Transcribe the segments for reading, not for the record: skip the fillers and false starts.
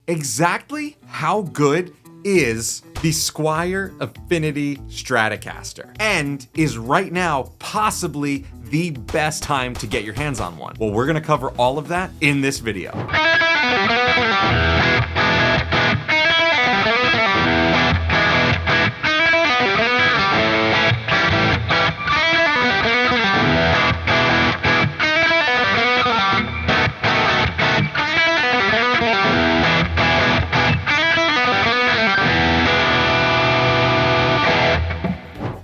Exactly how good is the Squier Affinity Stratocaster, and is right now possibly the best time to get your hands on one? Well, we're gonna cover all of that in this video.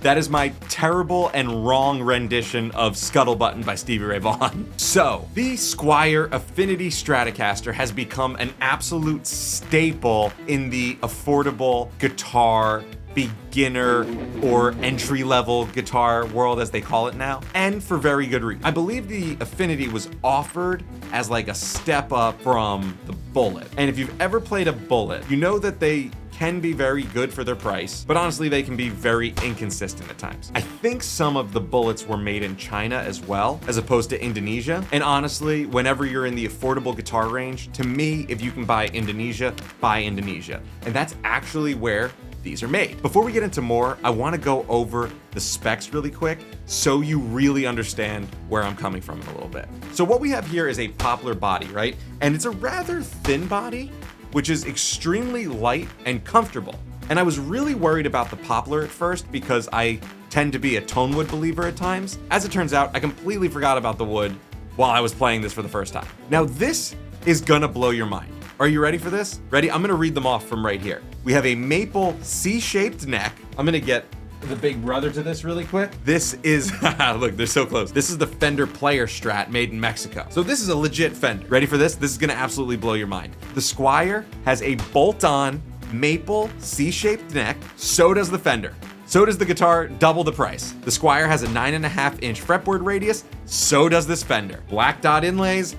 That is my terrible and wrong rendition of Scuttlebutton by Stevie Ray Vaughan. So, the Squier Affinity Stratocaster has become an absolute staple in the affordable guitar, beginner, or entry-level guitar world, as they call it now, and for very good reason. I believe the Affinity was offered as like a step up from the Bullet. And if you've ever played a Bullet, you know that they can be very good for their price, but honestly, they can be very inconsistent at times. I think some of the Bullets were made in China as well, as opposed to Indonesia. And honestly, whenever you're in the affordable guitar range, to me, if you can buy Indonesia, buy Indonesia. And that's actually where these are made. Before we get into more, I want to go over the specs really quick so you really understand where I'm coming from in a little bit. So what we have here is a poplar body, right? And it's a rather thin body, which is extremely light and comfortable. And I was really worried about the poplar at first because I tend to be a tone wood believer at times. As it turns out, I completely forgot about the wood while I was playing this for the first time. Now this is gonna blow your mind. Are you ready for this? Ready? I'm gonna read them off from right here. We have a maple C-shaped neck. I'm gonna get the big brother to this really quick. This is, look, they're so close. This is the Fender Player Strat made in Mexico. So this is a legit Fender. Ready for this? This is gonna absolutely blow your mind. The Squier has a bolt-on maple C-shaped neck. So does the Fender. So does the guitar, double the price. The Squier has a 9.5-inch fretboard radius. So does this Fender. Black dot inlays,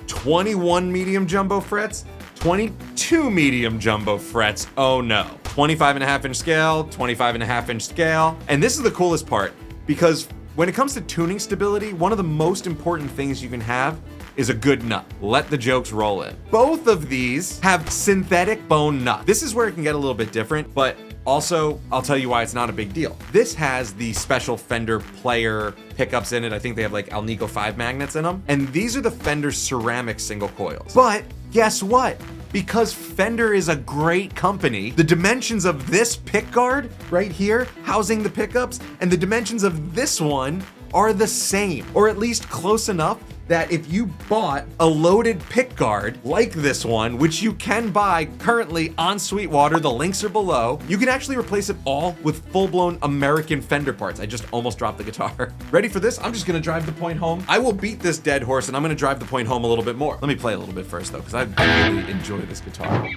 21 medium jumbo frets, 22 medium jumbo frets. Oh no. 25.5-inch scale, 25.5-inch scale. And this is the coolest part, because when it comes to tuning stability, one of the most important things you can have is a good nut. Let the jokes roll in. Both of these have synthetic bone nuts. This is where it can get a little bit different, but also, I'll tell you why it's not a big deal. This has the special Fender player pickups in it. I think they have like Alnico 5 magnets in them. And these are the Fender ceramic single coils. But guess what? Because Fender is a great company, the dimensions of this pickguard right here, housing the pickups, and the dimensions of this one are the same, or at least close enough that if you bought a loaded pickguard like this one, which you can buy currently on Sweetwater, the links are below, you can actually replace it all with full-blown American Fender parts. I just almost dropped the guitar. Ready for this? I'm just gonna drive the point home. I will beat this dead horse and I'm gonna drive the point home a little bit more. Let me play a little bit first though, because I really enjoy this guitar.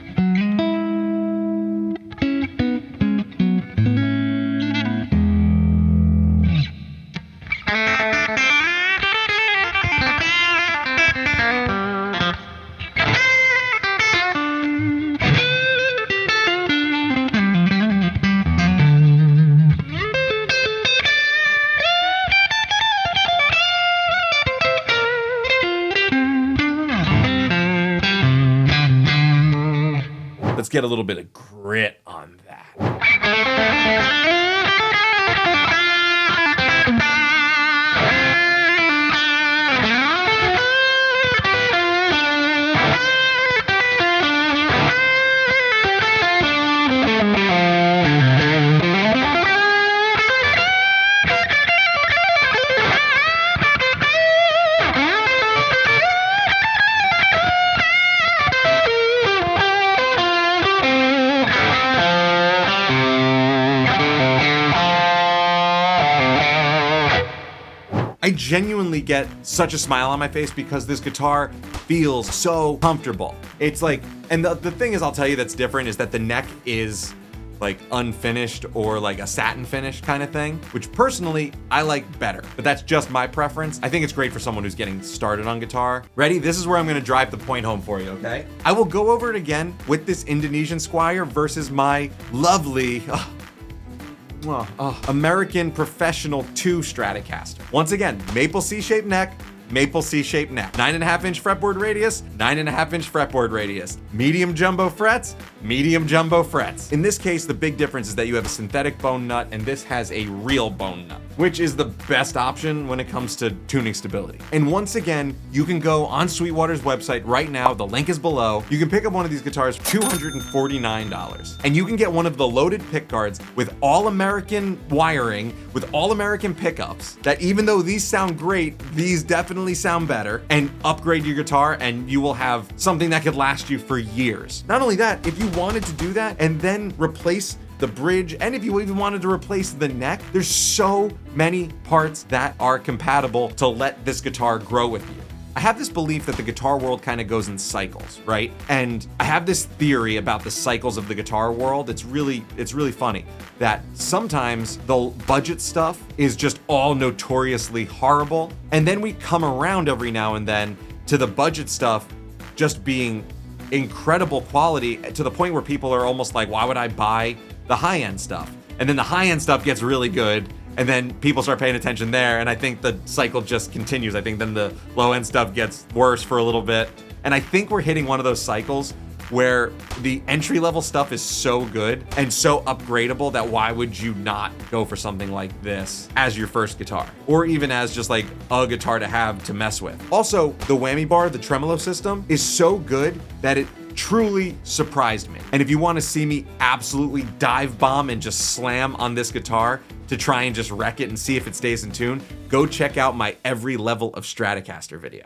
Let's get a little bit of grit on that. I genuinely get such a smile on my face because this guitar feels so comfortable. It's like, and the thing is, I'll tell you that's different is that the neck is like unfinished or like a satin finish kind of thing, which personally I like better, but that's just my preference. I think it's great for someone who's getting started on guitar. Ready? This is where I'm gonna drive the point home for you, okay? I will go over it again with this Indonesian Squier versus my lovely, American Professional 2 Stratocaster. Once again, maple C-shaped neck, maple C-shaped neck. 9.5-inch fretboard radius, 9.5-inch fretboard radius. Medium jumbo frets, medium jumbo frets. In this case, the big difference is that you have a synthetic bone nut and this has a real bone nut, which is the best option when it comes to tuning stability. And once again, you can go on Sweetwater's website right now, the link is below. You can pick up one of these guitars for $249. And you can get one of the loaded pick guards with all American wiring, with all American pickups, that even though these sound great, these definitely sound better, and upgrade your guitar and you will have something that could last you for years. Not only that, if you wanted to do that and then replace the bridge, and if you even wanted to replace the neck, there's so many parts that are compatible to let this guitar grow with you. I have this belief that the guitar world kind of goes in cycles, right? And I have this theory about the cycles of the guitar world. It's really funny that sometimes the budget stuff is just all notoriously horrible. And then we come around every now and then to the budget stuff just being incredible quality to the point where people are almost like, why would I buy the high-end stuff? And then the high-end stuff gets really good, and then people start paying attention there, and I think the cycle just continues. I think then the low-end stuff gets worse for a little bit, and I think we're hitting one of those cycles where the entry-level stuff is so good and so upgradable that why would you not go for something like this as your first guitar, or even as just like a guitar to have to mess with. Also, the whammy bar, the tremolo system, is so good that it truly surprised me. And if you want to see me absolutely dive bomb and just slam on this guitar to try and just wreck it and see if it stays in tune, go check out my every level of Stratocaster video.